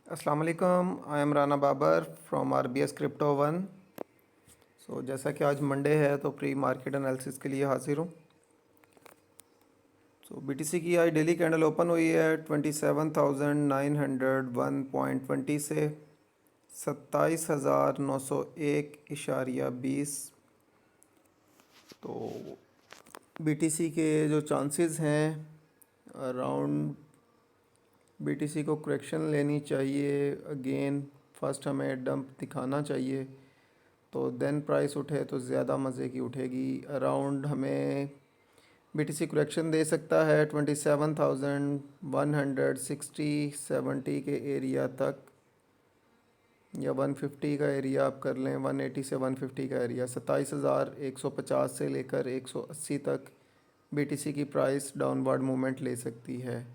अस्सलाम वालेकुम। I am Rana Babar from RBS crypto one. जैसा कि आज मंडे है तो प्री मार्केट एनालिसिस के लिए हाजिर हूँ। BTC की आज डेली कैंडल ओपन हुई है 27,901.20 से 27,901.20। तो BTC के जो चांसेस हैं अराउंड BTC को करेक्शन लेनी चाहिए अगेन। फर्स्ट हमें डंप दिखाना चाहिए तो देन प्राइस उठे तो ज़्यादा मज़े की उठेगी। अराउंड हमें BTC करेक्शन दे सकता है 27,160-70 के एरिया तक, या 150 का एरिया आप कर लें। 180 से 150 का एरिया 27,150 से लेकर 180 तक BTC की प्राइस डाउनवर्ड मूवमेंट ले सकती है।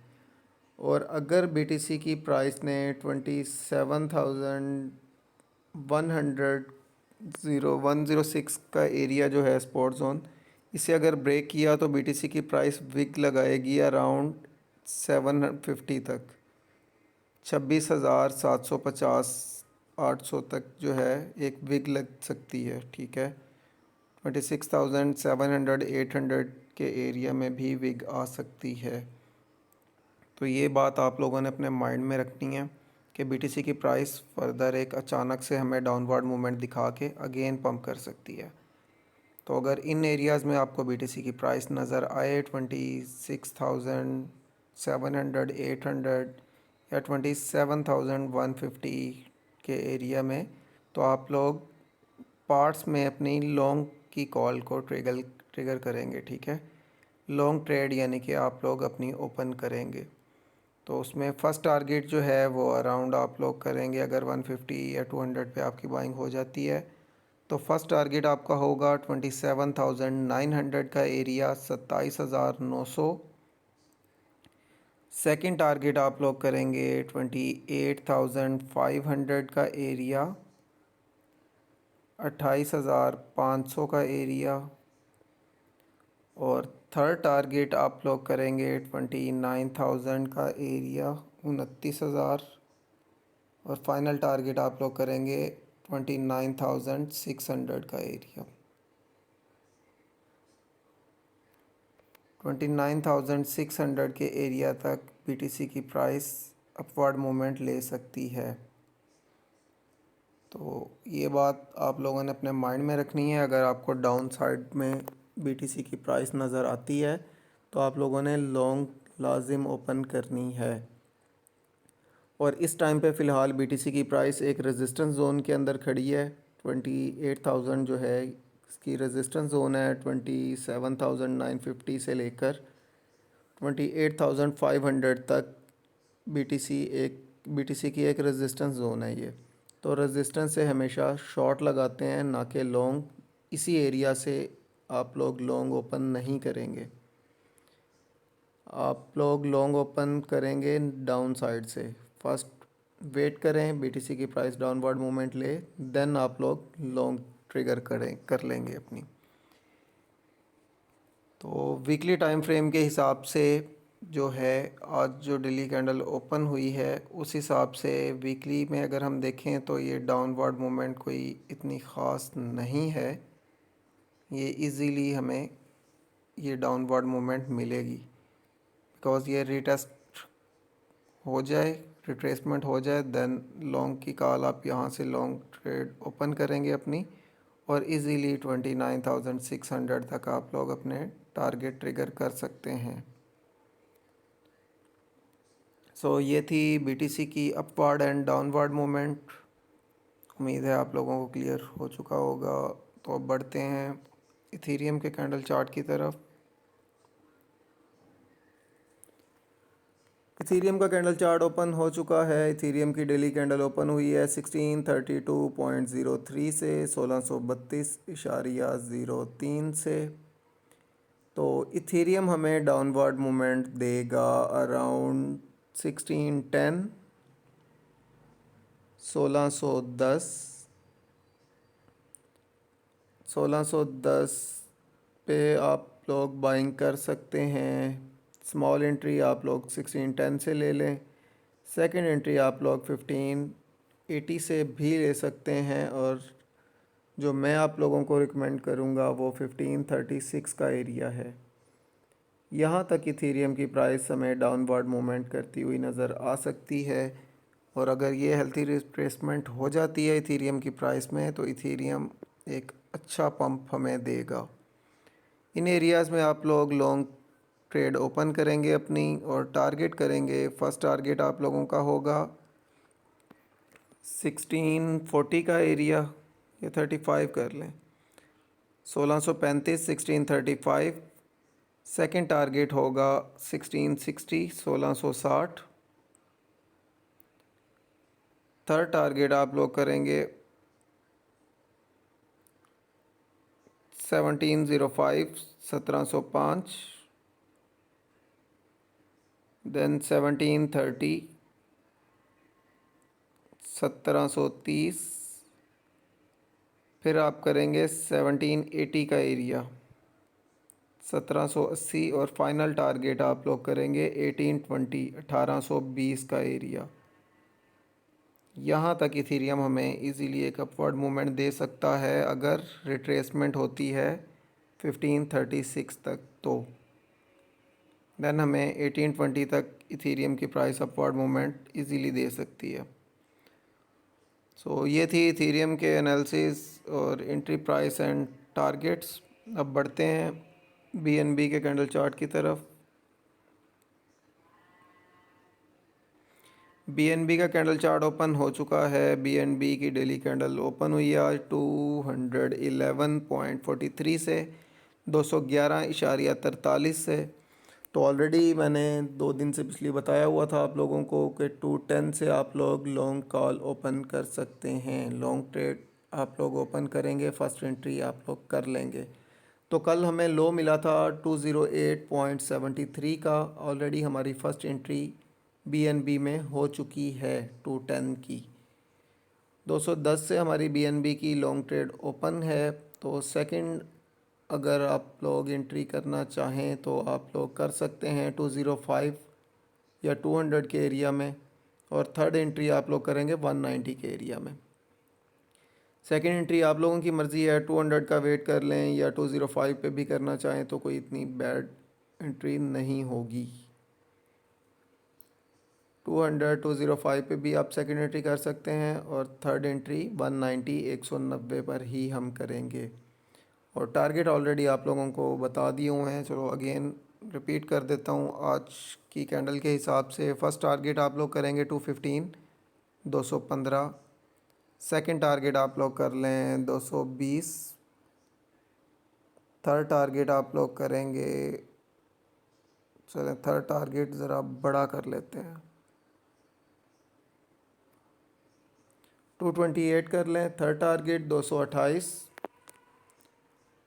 और अगर BTC की प्राइस ने 27,106 का एरिया जो है स्पॉट जोन, इसे अगर ब्रेक किया तो BTC की प्राइस विग लगाएगी अराउंड 750 तक, 26,750 800 तक जो है एक विग लग सकती है। ठीक है, 26,700 800 के एरिया में भी विग आ सकती है। तो ये बात आप लोगों ने अपने माइंड में रखनी है कि BTC की प्राइस फर्दर एक अचानक से हमें डाउनवर्ड मूवमेंट दिखा के अगेन पंप कर सकती है। तो अगर इन एरियाज़ में आपको BTC की प्राइस नज़र आए 26,700 800 या 27,150 के एरिया में, तो आप लोग पार्ट्स में अपनी लॉन्ग की कॉल को ट्रिगर करेंगे। ठीक है, लॉन्ग ट्रेड यानी कि आप लोग अपनी ओपन करेंगे। तो उसमें फ़र्स्ट टारगेट जो है वो अराउंड आप लोग करेंगे, अगर 150 या 200 पे आपकी बाइंग हो जाती है तो फर्स्ट टारगेट आपका होगा 27,900 का एरिया, 27,900। सेकंड टारगेट आप लोग करेंगे 28,500 का एरिया, 28,500 का एरिया। और थर्ड टारगेट आप लोग करेंगे 29,000 का एरिया, 29,000। और फाइनल टारगेट आप लोग करेंगे 29,600 का एरिया। 29,600 के एरिया तक BTC की प्राइस अपवर्ड मूवमेंट ले सकती है। तो ये बात आप लोगों ने अपने माइंड में रखनी है। अगर आपको डाउन साइड में BTC की प्राइस नज़र आती है तो आप लोगों ने लॉन्ग लाजिम ओपन करनी है। और इस टाइम पे फ़िलहाल BTC की प्राइस एक रेजिस्टेंस जोन के अंदर खड़ी है। 28,000 जो है इसकी रेजिस्टेंस जोन है, 27,950 से लेकर 28,500 तक BTC की एक रेजिस्टेंस जोन है ये। तो रेजिस्टेंस से हमेशा शॉर्ट लगाते हैं, ना कि लॉन्ग। इसी एरिया से आप लोग लॉन्ग ओपन नहीं करेंगे, आप लोग लॉन्ग ओपन करेंगे डाउन साइड से। फर्स्ट वेट करें BTC की प्राइस डाउनवर्ड मूवमेंट ले, देन आप लोग लॉन्ग ट्रिगर कर लेंगे अपनी। तो वीकली टाइम फ्रेम के हिसाब से जो है आज जो डेली कैंडल ओपन हुई है उस हिसाब से वीकली में अगर हम देखें तो ये डाउनवर्ड मूवमेंट कोई इतनी ख़ास नहीं है। ये इजीली हमें ये डाउनवर्ड मूवमेंट मिलेगी, बिकॉज़ ये रीटेस्ट हो जाए, रिट्रेसमेंट हो जाए, देन लॉन्ग की कॉल आप यहाँ से लॉन्ग ट्रेड ओपन करेंगे अपनी, और इजीली 29,600 तक आप लोग अपने टारगेट ट्रिगर कर सकते हैं। ये थी BTC की अपवर्ड एंड डाउनवर्ड मूवमेंट। उम्मीद है आप लोगों को क्लियर हो चुका होगा। तो अब बढ़ते हैं इथेरियम के कैंडल चार्ट की तरफ। इथेरियम का कैंडल चार्ट ओपन हो चुका है। इथेरियम की डेली कैंडल ओपन हुई है 1632.03 से 1632.03 से। तो इथेरियम हमें डाउनवर्ड मूवमेंट देगा अराउंड 1610, 1610 1610 पे आप लोग बाइंग कर सकते हैं। स्मॉल एंट्री आप लोग 1610 से ले लें, सेकंड एंट्री आप लोग 1580 से भी ले सकते हैं, और जो मैं आप लोगों को रिकमेंड करूँगा वो 1536 का एरिया है। यहाँ तक इथेरियम की प्राइस हमें डाउनवर्ड मूवमेंट करती हुई नज़र आ सकती है, और अगर ये हेल्थी रिट्रेसमेंट हो जाती है इथेरियम की प्राइस में तो इथेरियम एक अच्छा पंप हमें देगा। इन एरियाज़ में आप लोग लॉन्ग ट्रेड ओपन करेंगे अपनी, और टारगेट करेंगे। फर्स्ट टारगेट आप लोगों का होगा 1640 का एरिया, या 35 कर लें, 1635 1635। सेकंड टारगेट होगा 1660 1660। थर्ड टारगेट आप लोग करेंगे 1705 1705। देन 1730 1730। फिर आप करेंगे 1780 का एरिया 1780, और फाइनल टारगेट आप लोग करेंगे 1820 1820 का एरिया। यहाँ तक इथेरियम हमें इजीली एक अपवर्ड मूवमेंट दे सकता है अगर रिट्रेसमेंट होती है 1536 तक, तो देन हमें 1820 तक इथेरियम की प्राइस अपवर्ड मूवमेंट इजीली दे सकती है। सो ये थी इथेरियम के एनालिसिस और एंट्री प्राइस एंड टारगेट्स। अब बढ़ते हैं बीएनबी के कैंडल चार्ट की तरफ। बीएनबी का कैंडल चार्ट ओपन हो चुका है। बीएनबी की डेली कैंडल ओपन हुई है आज 211.43 से 211.43 से। तो ऑलरेडी मैंने 2 दिन से पिछली बताया हुआ था आप लोगों को कि 210 से आप लोग लॉन्ग कॉल ओपन कर सकते हैं। लॉन्ग ट्रेड आप लोग ओपन करेंगे, फर्स्ट एंट्री आप लोग कर लेंगे। तो कल हमें लो मिला था 208.73 का। ऑलरेडी हमारी फर्स्ट एंट्री बीएनबी में हो चुकी है 210 की। 210 से हमारी बीएनबी की लॉन्ग ट्रेड ओपन है। तो सेकंड अगर आप लोग एंट्री करना चाहें तो आप लोग कर सकते हैं 205 या 200 के एरिया में, और थर्ड एंट्री आप लोग करेंगे 190 के एरिया में। सेकंड एंट्री आप लोगों की मर्ज़ी है, 200 का वेट कर लें या 205 पे भी करना चाहें तो कोई इतनी बैड एंट्री नहीं होगी। 200 205 पे भी आप सेकंड एंट्री कर सकते हैं, और थर्ड एंट्री 190 190 पर ही हम करेंगे। और टारगेट ऑलरेडी आप लोगों को बता दिए हुए हैं, चलो अगेन रिपीट कर देता हूँ। आज की कैंडल के हिसाब से फर्स्ट टारगेट आप लोग करेंगे 215 215। सेकंड टारगेट आप लोग कर लें 220। थर्ड टारगेट आप लोग करेंगे, चलें थर्ड टारगेट ज़रा बड़ा कर लेते हैं, 228 कर लें। Third target 228।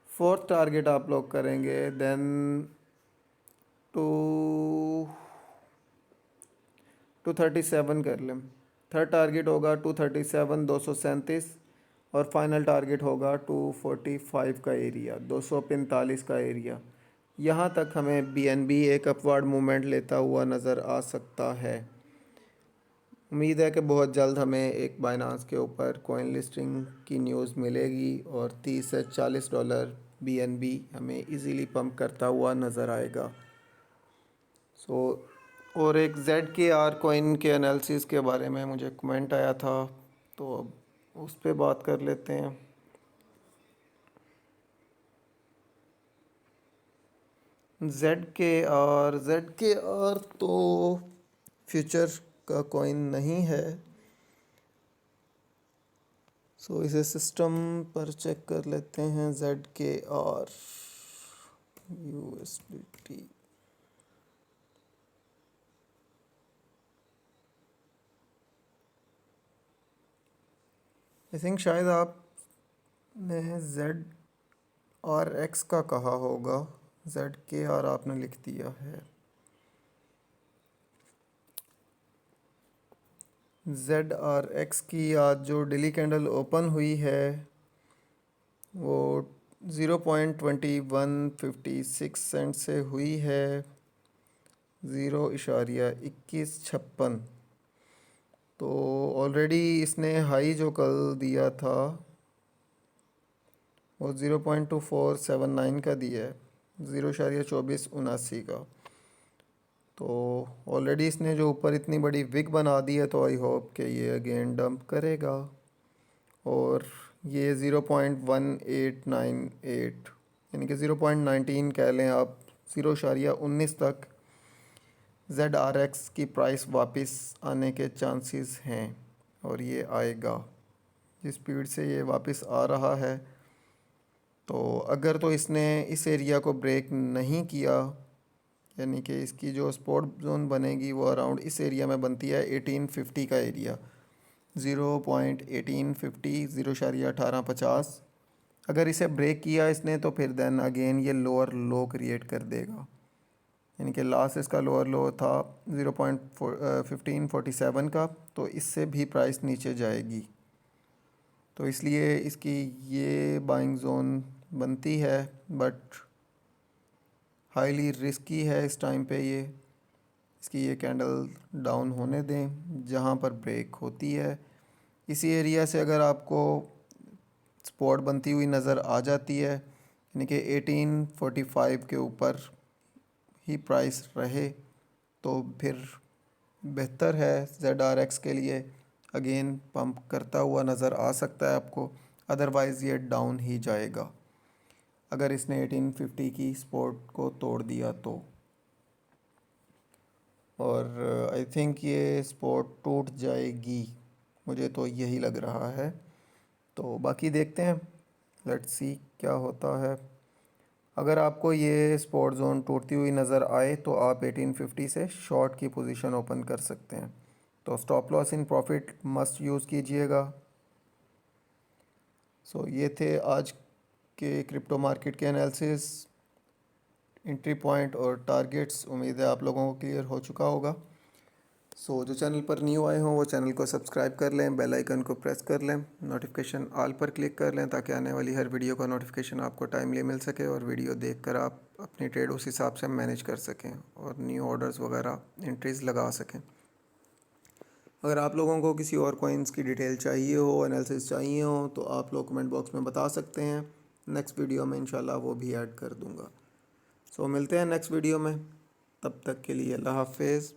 फोर्थ टारगेट आप लोग करेंगे देन टू 237 कर लें। थर्ड टारगेट होगा 237 237, और फाइनल टारगेट होगा 245 का एरिया 245 का एरिया। यहाँ तक हमें बीएनबी एक अपवर्ड मूवमेंट लेता हुआ नज़र आ सकता है। उम्मीद है कि बहुत जल्द हमें एक बाइनांस के ऊपर कॉइन लिस्टिंग की न्यूज़ मिलेगी, और 30 से $40 बीएनबी हमें इजीली पंप करता हुआ नज़र आएगा। सो और एक ZKR कॉइन के एनालिसिस के बारे में मुझे कमेंट आया था, तो अब उस पर बात कर लेते हैं। ZKR तो फ्यूचर का कॉइन नहीं है। सो इसे सिस्टम पर चेक कर लेते हैं। ZKR USDT, आई थिंक शायद आपने ZRX का कहा होगा, ZKR आपने लिख दिया है। ZRX की आज जो डेली कैंडल ओपन हुई है वो 0.2156 से हुई है 0.2156। तो ऑलरेडी इसने हाई जो कल दिया था वो 0.2479 का दिया है, 0.2479 का। तो ऑलरेडी इसने जो ऊपर इतनी बड़ी विग बना दी है, तो आई होप कि ये अगेन डंप करेगा और ये 0.1898 यानी कि 0.19 कह लें आप, 0.19 तक ZRX की प्राइस वापस आने के चांसेस हैं और ये आएगा। जिस स्पीड से ये वापस आ रहा है, तो अगर तो इसने इस एरिया को ब्रेक नहीं किया, यानी कि इसकी जो सपोर्ट जोन बनेगी वो अराउंड इस एरिया में बनती है 1850 का एरिया, 0.1850, 0.1850। अगर इसे ब्रेक किया इसने तो फिर देन अगेन ये लोअर लो क्रिएट कर देगा, यानी कि लास्ट इसका लोअर लो था 0.1547 का, तो इससे भी प्राइस नीचे जाएगी। तो इसलिए इसकी ये बाइंग जोन बनती है, बट हाईली रिस्की है इस टाइम पे। ये इसकी ये कैंडल डाउन होने दें जहाँ पर ब्रेक होती है। इसी एरिया से अगर आपको सपोर्ट बनती हुई नज़र आ जाती है, यानी कि 1845 के ऊपर ही प्राइस रहे, तो फिर बेहतर है ZRX के लिए, अगेन पंप करता हुआ नज़र आ सकता है आपको। अदरवाइज़ ये डाउन ही जाएगा अगर इसने 1850 की सपोर्ट को तोड़ दिया तो। और आई थिंक ये सपोर्ट टूट जाएगी, मुझे तो यही लग रहा है। तो बाकी देखते हैं, लेट्स सी क्या होता है। अगर आपको ये सपोर्ट जोन टूटती हुई नज़र आए तो आप 1850 से शॉर्ट की पोजीशन ओपन कर सकते हैं। तो stop loss in profit must use कीजिएगा। सो ये थे आज के क्रिप्टो मार्केट के एनालिसिस, एंट्री पॉइंट और टारगेट्स। उम्मीद है आप लोगों को क्लियर हो चुका होगा। सो जो चैनल पर न्यू आए हों वो चैनल को सब्सक्राइब कर लें, बेल आइकन को प्रेस कर लें, नोटिफिकेशन ऑल पर क्लिक कर लें ताकि आने वाली हर वीडियो का नोटिफिकेशन आपको टाइमली मिल सके और वीडियो देखकर आप अपनी ट्रेड उस हिसाब से मैनेज कर सकें और न्यू ऑर्डर्स वगैरह एंट्रीज लगा सकें। अगर आप लोगों को किसी और कॉइन्स की डिटेल चाहिए हो, एनालिसिस चाहिए हो, तो आप लोग कमेंट बॉक्स में बता सकते हैं। नेक्स्ट वीडियो में इंशाल्लाह वो भी ऐड कर दूँगा। सो मिलते हैं नेक्स्ट वीडियो में, तब तक के लिए अल्लाह हाफिज़।